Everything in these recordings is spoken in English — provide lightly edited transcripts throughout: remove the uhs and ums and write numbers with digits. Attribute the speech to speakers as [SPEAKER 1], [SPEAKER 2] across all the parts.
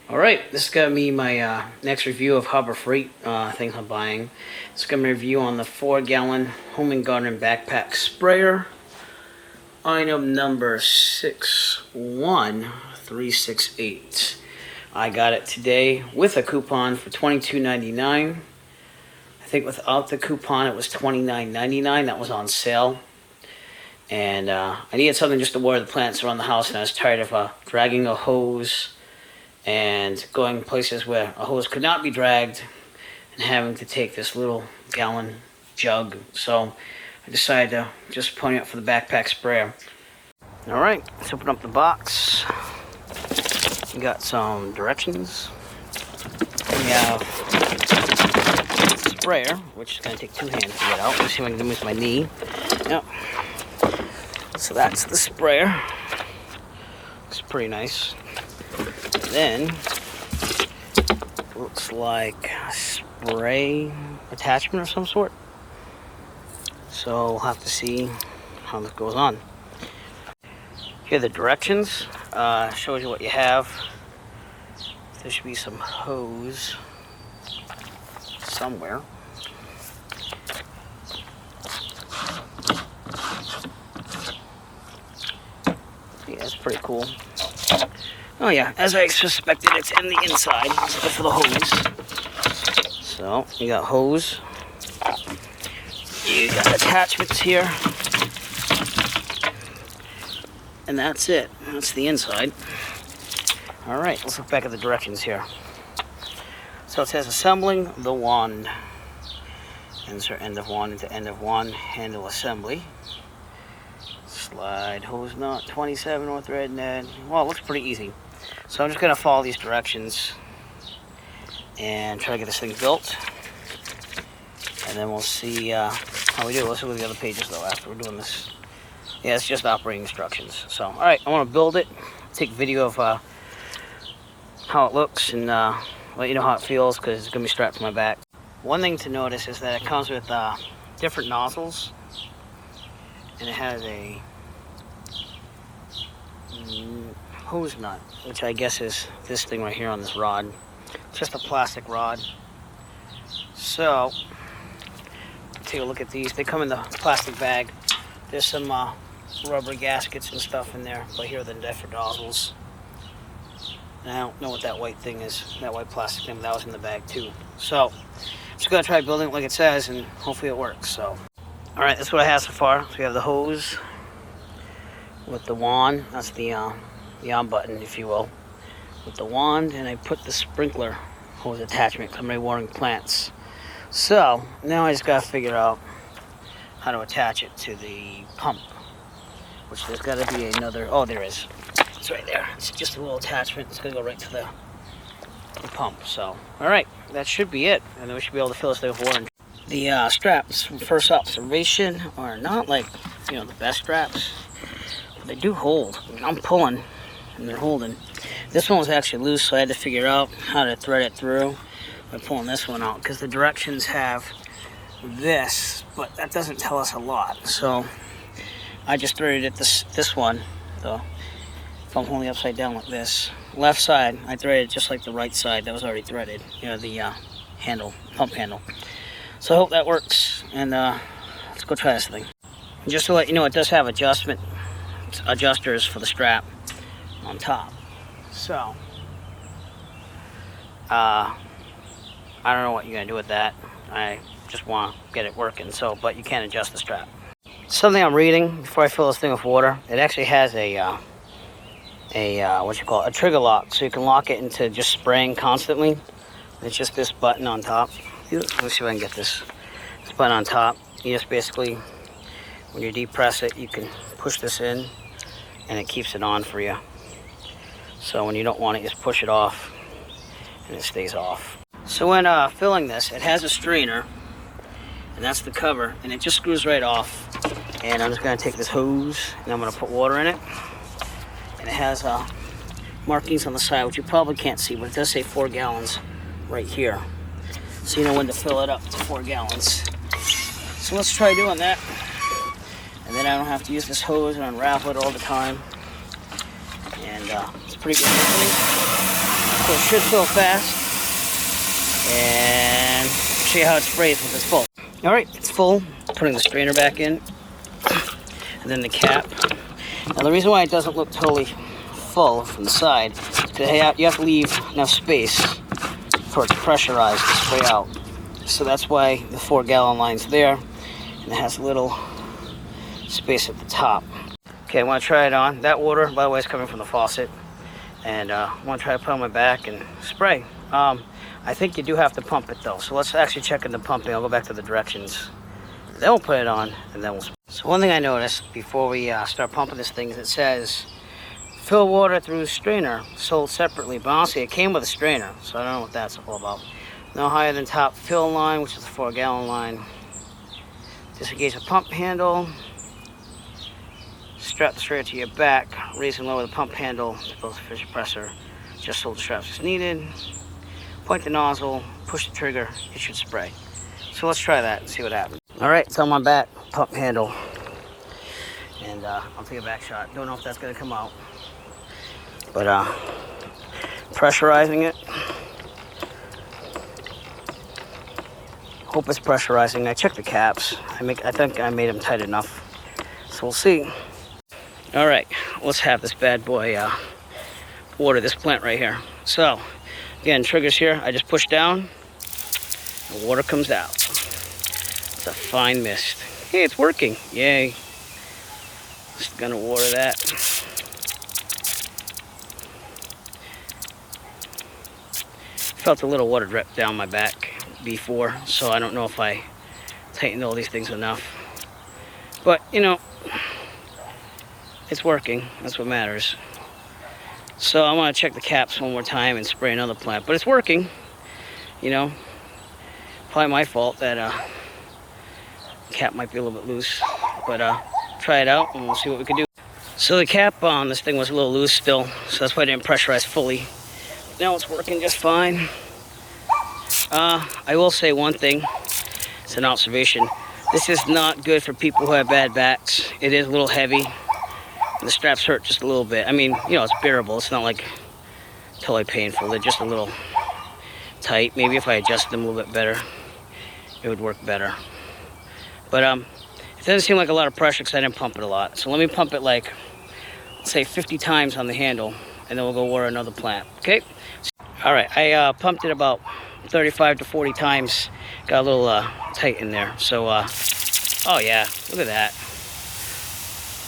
[SPEAKER 1] Alright, this is going to be my next review of Harbor Freight things I'm buying. It's going to be a review on the 4-gallon Home and Garden Backpack Sprayer. Item number 61368. I got it today with a coupon for $22.99. I think without the coupon it was $29.99. That was on sale. And I needed something just to water the plants around the house, and I was tired of dragging a hose and going places where a hose could not be dragged and having to take this little gallon jug. So I decided to just pony up for the backpack sprayer. Alright, let's open up the box. We got some directions. We have the sprayer, which is going to take 2 hands to get out. Let's see if I can do this with my knee. Yep. So that's the sprayer. Looks pretty nice. Then looks like a spray attachment of some sort. So we'll have to see how this goes on. Here are the directions. Shows you what you have. There should be some hose somewhere. Yeah, that's pretty cool. Oh yeah, as I suspected, it's in the inside for the hose. So, you got hose. You got attachments here. And that's it. That's the inside. Alright, let's look back at the directions here. So it says assembling the wand. Insert end of wand into end of wand. Handle assembly. Slide hose knot 27 or thread net. Well, it looks pretty easy. So I'm just going to follow these directions and try to get this thing built. And then we'll see how we do. Let's look at the other pages though after we're doing this. Yeah, it's just operating instructions. So, alright, I want to build it. Take video of how it looks and let you know how it feels because it's going to be strapped to my back. One thing to notice is that it comes with different nozzles. And it has a hose nut, which I guess is this thing right here on this rod. It's just a plastic rod. So, take a look at these. They come in the plastic bag. There's some rubber gaskets and stuff in there, but here are the different nozzles. And I don't know what that white thing is, that white plastic thing, but that was in the bag too. So, I'm just going to try building it like it says, and hopefully it works. So, alright, that's what I have so far. So we have the hose with the wand. That's the on button, if you will. With the wand, and I put the sprinkler hose attachment because I'm going to be watering plants. So, now I just got to figure out how to attach it to the pump. Which there's got to be another, oh there is. It's right there. It's just a little attachment. It's going to go right to the pump. So, alright, that should be it. And then we should be able to fill this thing with water. The straps from first observation are not like, the best straps. But they do hold. I'm pulling and they're holding. This one was actually loose, so I had to figure out how to thread it through by pulling this one out. Because the directions have this, but that doesn't tell us a lot. So I just threaded it this one. So if I'm holding upside down like this. Left side, I threaded just like the right side that was already threaded. The handle, pump handle. So I hope that works, and let's go try this thing. And just to let you know, it does have adjusters for the strap on top. So, I don't know what you're going to do with that. I just want to get it working, but you can adjust the strap. Something I'm reading before I fill this thing with water, it actually has a trigger lock, so you can lock it into just spraying constantly. It's just this button on top. Let me see if I can get this button on top. You just basically, when you depress it, you can push this in and it keeps it on for you. So when you don't want it, you just push it off and it stays off. So when filling this, it has a strainer, and that's the cover, and it just screws right off. And I'm just going to take this hose and I'm going to put water in it. And it has markings on the side, which you probably can't see, but it does say 4 gallons right here. So you know when to fill it up to 4 gallons. So let's try doing that. And then I don't have to use this hose and unravel it all the time. And it's pretty good. So it should fill fast. And show you how it sprays once it's full. All right, it's full. Putting the strainer back in. And then the cap. Now the reason why it doesn't look totally full from the side is because you have to leave enough space for it to pressurize to spray out. So that's why the 4-gallon line's there, and it has a little space at the top. Okay, I want to try it on. That water, by the way, is coming from the faucet, and I want to try to put it on my back and spray. I think you do have to pump it though, so let's actually check in the pumping. I'll go back to the directions. Then we'll put it on, and then we'll spray. So one thing I noticed before we start pumping this thing is it says fill water through strainer, sold separately, but honestly it came with a strainer, so I don't know what that's all about. No higher than top fill line, which is the 4-gallon line. Disengage the pump handle. Strap the strainer to your back. Raise and lower the pump handle to both fish compressor. Just so the straps is needed. Point the nozzle, push the trigger, it should spray. So let's try that and see what happens. All right, it's on my back, pump handle. And I'll take a back shot. Don't know if that's gonna come out. But pressurizing it. Hope it's pressurizing. I checked the caps. I think I made them tight enough. So we'll see. All right, let's have this bad boy water this plant right here. So again, triggers here. I just push down, and water comes out. It's a fine mist. Hey, it's working. Yay. Just gonna water that. Felt a little water drip down my back before, so I don't know if I tightened all these things enough. But, you know, it's working. That's what matters. So I want to check the caps one more time and spray another plant. But it's working. You know, probably my fault that cap might be a little bit loose. But try it out and we'll see what we can do. So the cap on this thing was a little loose still, so that's why I didn't pressurize fully. Now it's working just fine. I will say one thing. It's an observation. This is not good for people who have bad backs. It is a little heavy. The straps hurt just a little bit. I mean, you know, it's bearable. It's not like totally painful. They're just a little tight. Maybe if I adjusted them a little bit better, it would work better. But it doesn't seem like a lot of pressure because I didn't pump it a lot. So let me pump it like, say 50 times on the handle, and then we'll go water another plant, okay? All right, I pumped it about 35 to 40 times. Got a little tight in there. So, oh yeah, look at that.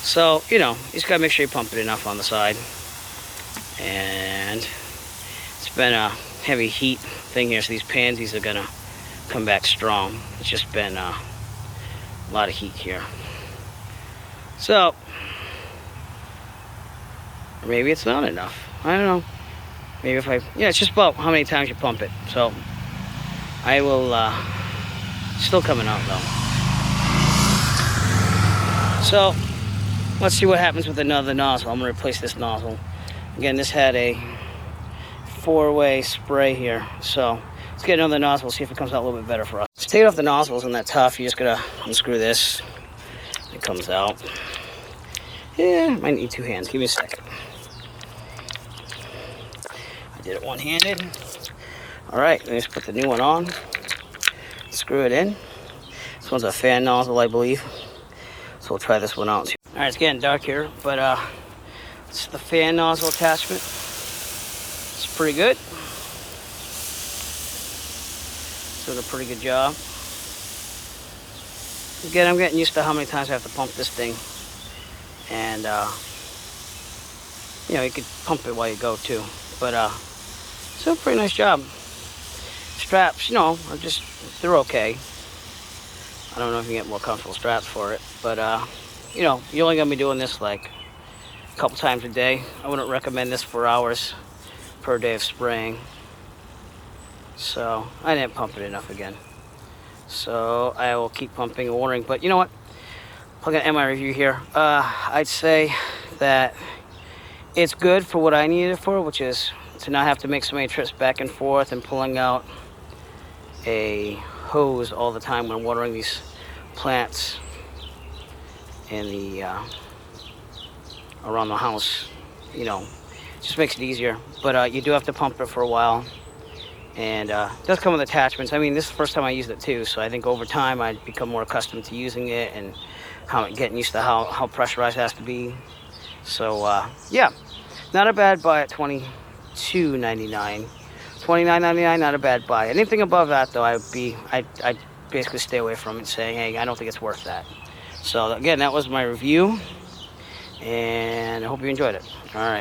[SPEAKER 1] So, you know, you just gotta make sure you pump it enough on the side. And it's been a heavy heat thing here, so these pansies are gonna come back strong. It's just been a lot of heat here. So, maybe it's not enough. I don't know. Maybe if yeah, it's just about how many times you pump it. So, I will, still coming out though. So, let's see what happens with another nozzle. I'm gonna replace this nozzle. Again, this had a 4-way spray here. So, let's get another nozzle, see if it comes out a little bit better for us. To take off the nozzles isn't that tough. You just gotta unscrew this. It comes out. Yeah, might need 2 hands. Give me a second. I did it one-handed. All right, let me just put the new one on. Screw it in. This one's a fan nozzle, I believe. So we'll try this one out. All right, it's getting dark here, but it's the fan nozzle attachment. It's pretty good. Doing a pretty good job. Again, I'm getting used to how many times I have to pump this thing. And, you know, you could pump it while you go too. But, it's a pretty nice job. Straps, you know, they're okay. I don't know if you can get more comfortable straps for it. But, you know, you're only going to be doing this like a couple times a day. I wouldn't recommend this for hours per day of spraying. So, I didn't pump it enough again. So, I will keep pumping and watering. But, you know what? I'm going to end my review here. I'd say that it's good for what I needed it for, which is to not have to make so many trips back and forth and pulling out a hose all the time when watering these plants in the around the house. You know, Just makes it easier. But you do have to pump it for a while. And it does come with attachments. I mean, this is the first time I used it too, so I think over time I'd become more accustomed to using it and getting used to how pressurized it has to be. So yeah, not a bad buy at $22.99. $29.99, not a bad buy. Anything above that though, I'd basically stay away from it, saying, hey, I don't think it's worth that. So again, that was my review, and I hope you enjoyed it. All right.